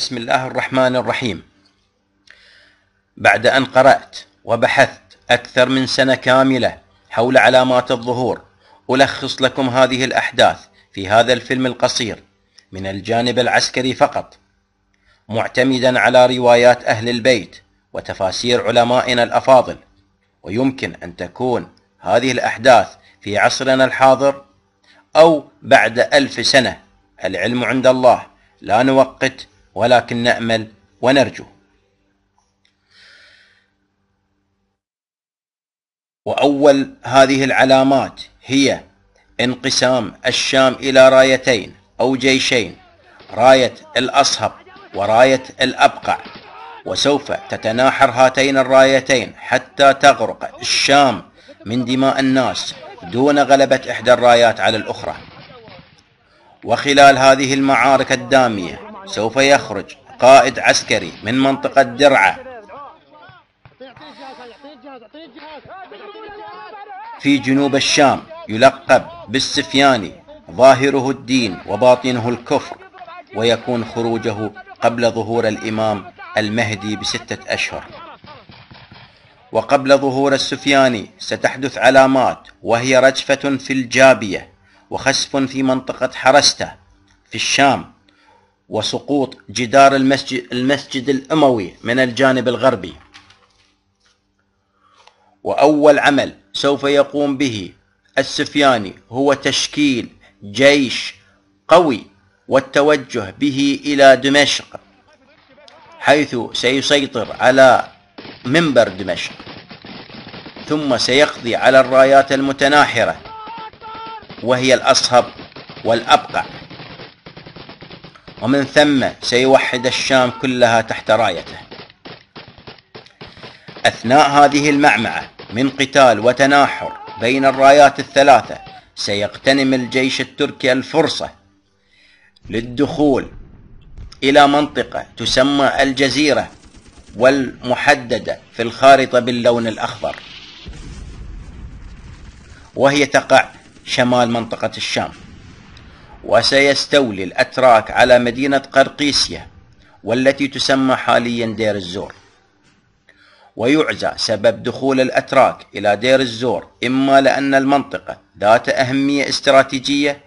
بسم الله الرحمن الرحيم. بعد أن قرأت وبحثت أكثر من سنة كاملة حول علامات الظهور، ألخص لكم هذه الأحداث في هذا الفيلم القصير من الجانب العسكري فقط، معتمدا على روايات أهل البيت وتفاسير علمائنا الأفاضل. ويمكن أن تكون هذه الأحداث في عصرنا الحاضر أو بعد 1000 سنة، العلم عند الله، لا نوقت ولكن نأمل ونرجو. وأول هذه العلامات هي انقسام الشام إلى رايتين أو جيشين، راية الأصهب وراية الأبقع، وسوف تتناحر هاتين الرايتين حتى تغرق الشام من دماء الناس دون غلبة إحدى الرايات على الأخرى. وخلال هذه المعارك الدامية سوف يخرج قائد عسكري من منطقة درعا في جنوب الشام يلقب بالسفياني، ظاهره الدين وباطنه الكفر، ويكون خروجه قبل ظهور الإمام المهدي ب6 أشهر. وقبل ظهور السفياني ستحدث علامات، وهي رجفة في الجابية، وخسف في منطقة حرسته في الشام، وسقوط جدار المسجد الأموي من الجانب الغربي. وأول عمل سوف يقوم به السفياني هو تشكيل جيش قوي والتوجه به إلى دمشق، حيث سيسيطر على منبر دمشق، ثم سيقضي على الرايات المتناحرة وهي الأصهب والأبقع، ومن ثم سيوحد الشام كلها تحت رايته. أثناء هذه المعمعة من قتال وتناحر بين الرايات الثلاثة، سيغتنم الجيش التركي الفرصة للدخول إلى منطقة تسمى الجزيرة، والمحددة في الخارطة باللون الأخضر، وهي تقع شمال منطقة الشام. وسيستولي الأتراك على مدينة قرقيسيا، والتي تسمى حاليا دير الزور. ويعزى سبب دخول الأتراك إلى دير الزور إما لأن المنطقة ذات أهمية استراتيجية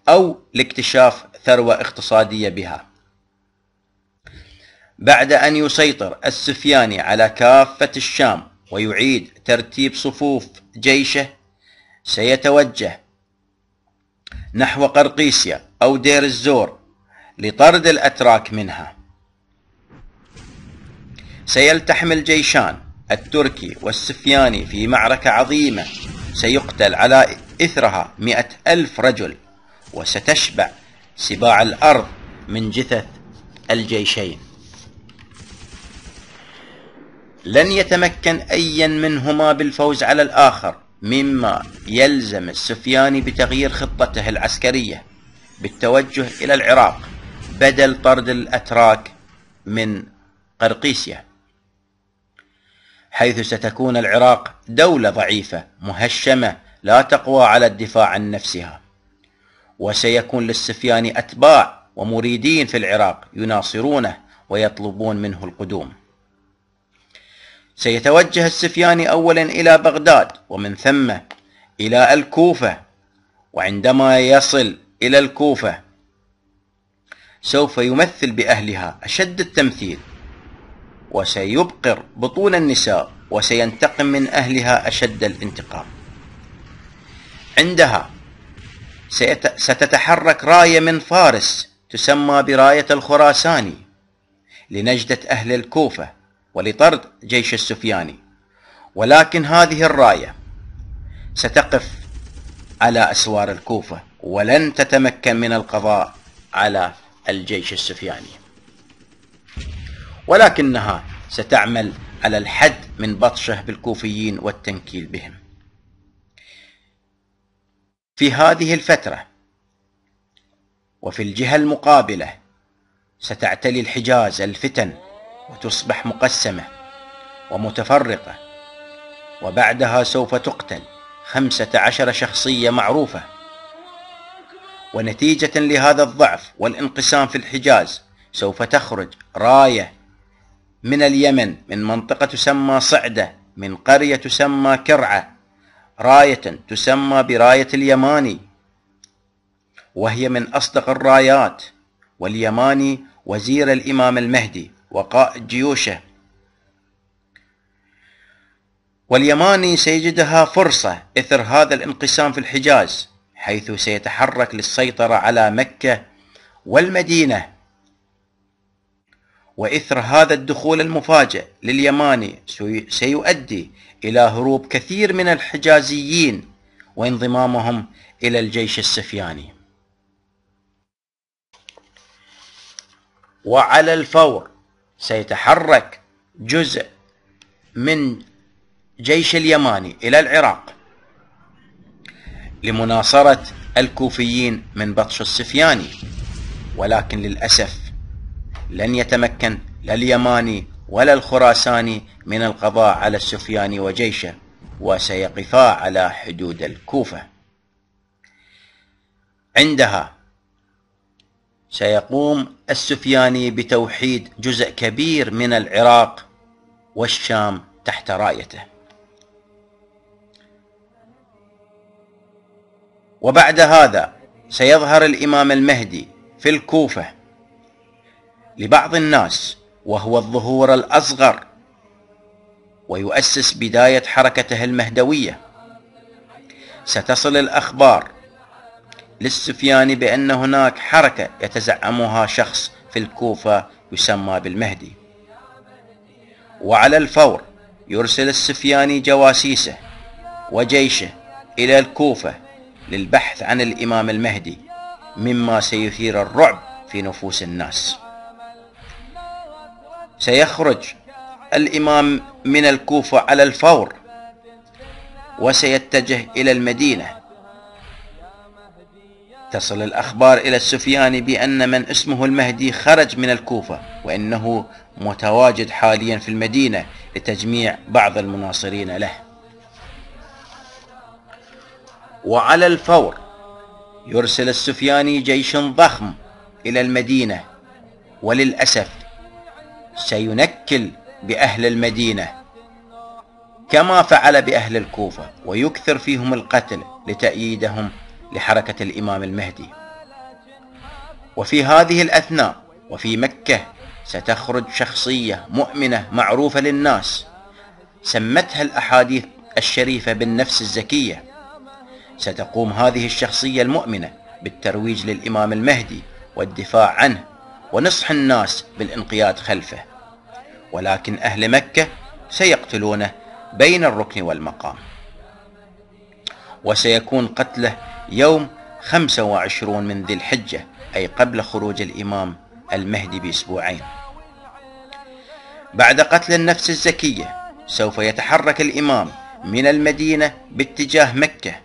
أو لاكتشاف ثروة اقتصادية بها. بعد أن يسيطر السفياني على كافة الشام ويعيد ترتيب صفوف جيشه، سيتوجه نحو قرقيسيا أو دير الزور لطرد الأتراك منها. سيلتحم الجيشان التركي والسفياني في معركة عظيمة سيقتل على إثرها 100,000 رجل، وستشبع سباع الأرض من جثث الجيشين. لن يتمكن أي منهما بالفوز على الآخر، مما يلزم السفياني بتغيير خطته العسكرية بالتوجه إلى العراق بدل طرد الأتراك من قرقيسيا، حيث ستكون العراق دولة ضعيفة مهشمة لا تقوى على الدفاع عن نفسها. وسيكون للسفياني أتباع ومريدين في العراق يناصرونه ويطلبون منه القدوم. سيتوجه السفياني أولا إلى بغداد، ومن ثم إلى الكوفة. وعندما يصل إلى الكوفة سوف يمثل بأهلها أشد التمثيل، وسيبقر بطون النساء، وسينتقم من أهلها أشد الانتقام. عندها ستتحرك راية من فارس تسمى براية الخراساني لنجدة أهل الكوفة ولطرد جيش السفياني، ولكن هذه الراية ستقف على أسوار الكوفة ولن تتمكن من القضاء على الجيش السفياني، ولكنها ستعمل على الحد من بطشه بالكوفيين والتنكيل بهم. في هذه الفترة وفي الجهة المقابلة ستعتلي الحجاز الفتن وتصبح مقسمة ومتفرقة، وبعدها سوف تقتل 15 شخصية معروفة. ونتيجة لهذا الضعف والانقسام في الحجاز سوف تخرج راية من اليمن، من منطقة تسمى صعدة، من قرية تسمى كرعة، راية تسمى براية اليماني، وهي من أصدق الرايات. واليماني وزير الإمام المهدي وقائد جيوشه، واليماني سيجدها فرصة إثر هذا الانقسام في الحجاز، حيث سيتحرك للسيطرة على مكة والمدينة. وإثر هذا الدخول المفاجئ لليماني سيؤدي إلى هروب كثير من الحجازيين وانضمامهم إلى الجيش السفياني. وعلى الفور سيتحرك جزء من جيش اليماني إلى العراق لمناصرة الكوفيين من بطش السفياني، ولكن للأسف لن يتمكن لا اليماني ولا الخراساني من القضاء على السفياني وجيشه، وسيقفا على حدود الكوفة. عندها سيقوم السفياني بتوحيد جزء كبير من العراق والشام تحت رايته. وبعد هذا سيظهر الإمام المهدي في الكوفة لبعض الناس، وهو الظهور الأصغر، ويؤسس بداية حركته المهدوية. ستصل الأخبار للسفياني بأن هناك حركة يتزعمها شخص في الكوفة يسمى بالمهدي، وعلى الفور يرسل السفياني جواسيسه وجيشه إلى الكوفة للبحث عن الإمام المهدي، مما سيثير الرعب في نفوس الناس. سيخرج الإمام من الكوفة على الفور وسيتجه إلى المدينة. تصل الأخبار إلى السفياني بأن من اسمه المهدي خرج من الكوفة، وإنه متواجد حاليا في المدينة لتجميع بعض المناصرين له. وعلى الفور يرسل السفياني جيش ضخم إلى المدينة، وللأسف سينكل بأهل المدينة كما فعل بأهل الكوفة، ويكثر فيهم القتل لتأييدهم لحركة الإمام المهدي. وفي هذه الأثناء وفي مكة ستخرج شخصية مؤمنة معروفة للناس، سمتها الأحاديث الشريفة بالنفس الزكية. ستقوم هذه الشخصية المؤمنة بالترويج للإمام المهدي والدفاع عنه ونصح الناس بالانقياد خلفه، ولكن أهل مكة سيقتلونه بين الركن والمقام. وسيكون قتله يوم 25 من ذي الحجة، أي قبل خروج الإمام المهدي بأسبوعين. بعد قتل النفس الزكية سوف يتحرك الإمام من المدينة باتجاه مكة.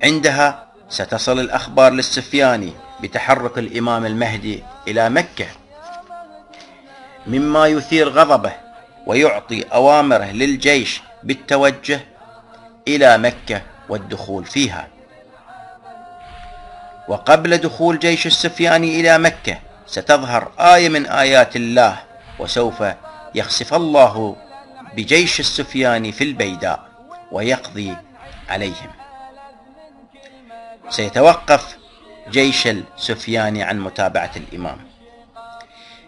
عندها ستصل الأخبار للسفياني بتحرك الإمام المهدي إلى مكة، مما يثير غضبه ويعطي أوامره للجيش بالتوجه إلى مكة والدخول فيها. وقبل دخول جيش السفياني إلى مكة ستظهر آية من آيات الله، وسوف يخسف الله بجيش السفياني في البيداء ويقضي عليهم. سيتوقف جيش السفياني عن متابعة الإمام.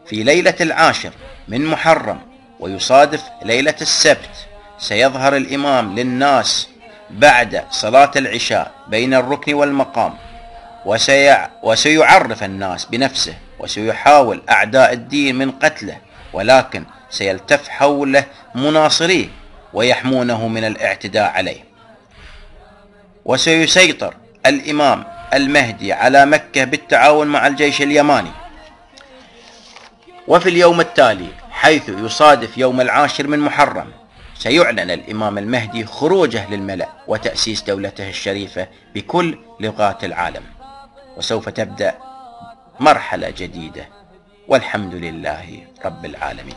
في ليلة 10 من محرم ويصادف ليلة السبت سيظهر الإمام للناس بعد صلاة العشاء بين الركن والمقام، وسيعرف الناس بنفسه، وسيحاول أعداء الدين من قتله، ولكن سيلتف حوله مناصريه ويحمونه من الاعتداء عليه. وسيسيطر الإمام المهدي على مكة بالتعاون مع الجيش اليماني. وفي اليوم التالي حيث يصادف يوم 10 من محرم سيعلن الإمام المهدي خروجه للملأ وتأسيس دولته الشريفة بكل لغات العالم، وسوف تبدأ مرحلة جديدة، والحمد لله رب العالمين.